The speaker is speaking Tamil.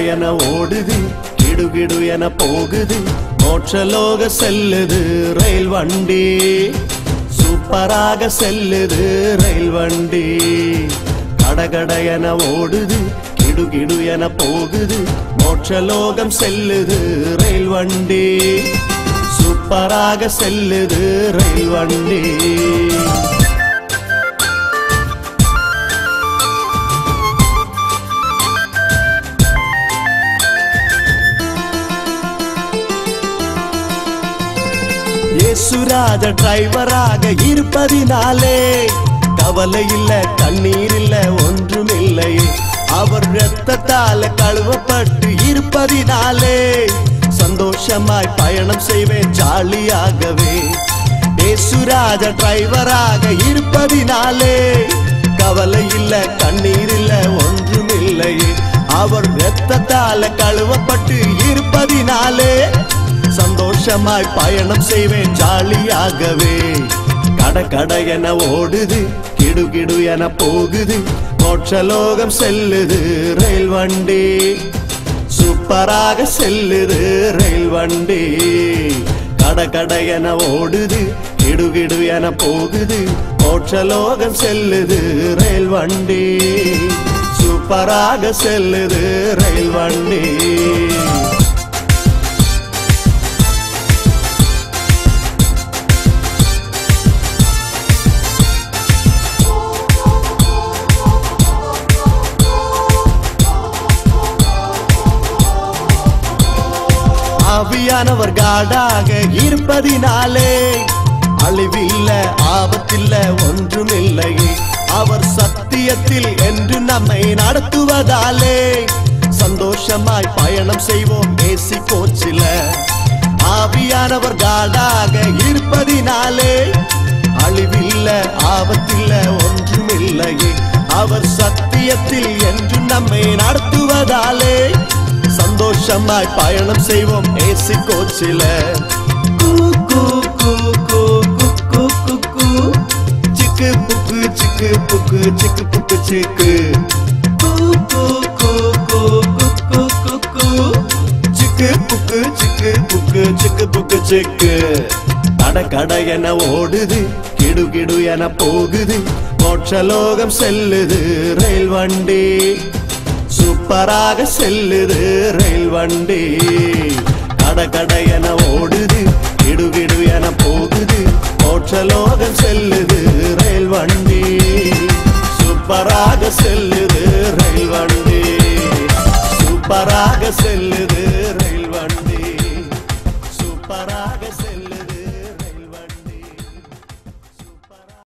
என ஓடுது கிடுகிடு என போகுது மோட்சலோக செல்லுது ரயில் வண்டி சூப்பராக செல்லுது ரயில் வண்டி கடகட என ஓடுது கிடுகிடு என போகுது மோட்சலோகம் செல்லுது ரயில் வண்டி சூப்பராக செல்லுது ரயில் வண்டி இயேசுராஜ டிரைவராக இருப்பதினாலே கவலை இல்ல கண்ணீர் இல்ல ஒன்றுமில்லை அவர் இரத்தத்தால கழுவப்பட்டு இருப்பதினாலே சந்தோஷமாய் பயணம் செய்வேன் ஜாலியாகவே இயேசுராஜ டிரைவராக இருப்பதினாலே கவலை இல்ல கண்ணீர் இல்ல ஒன்றுமில்லை அவர் இரத்தத்தால கழுவப்பட்டு இருப்பதினாலே சந்தோஷமாய் பயணம் செய்வேன் ஜாலியாகவே கடகட என ஓடுது கிடுகிடு என போகுது மோட்சலோகம் செல்லுது ரயில் வண்டி சூப்பராக செல்லுது ரயில் வண்டி கடகட என ஓடுது கிடுகிடு என போகுது மோட்சலோகம் செல்லுது ரயில் வண்டி சூப்பராக செல்லுது ரயில் வண்டி ஆவியானவர் காடாக இருப்பதினாலே அழிவில்ல ஆபத்தில்ல ஒன்றுமில்லை அவர் சத்தியத்தில் என்று நம்மை நடத்துவதாலே சந்தோஷமாய் பயணம் செய்வோம் ஏசி கோச்சில ஆவியானவர் காடாக இருப்பதினாலே அழிவில்ல ஆபத்தில்ல ஒன்றுமில்லை அவர் சத்தியத்தில் என்று நம்மை நடத்துவதாலே சந்தோஷமாய் பயணம் செய்வோம் ஏசி கோச்சில சிக்கு புக்கு சிக்கு புக்கு சிக்கு புக்கு சிக்கு சிக்கு புக்கு சிக்கு புக்கு சிக்கு புக்கு சிக்கு கடகட என ஓடுது கிடுகிடு என போகுது மோட்சலோகம் செல்லுது ரயில் வண்டி சூப்பராக செல்லுது ரயில் வண்டி கடகட என ஓடுது கிடுகிடு என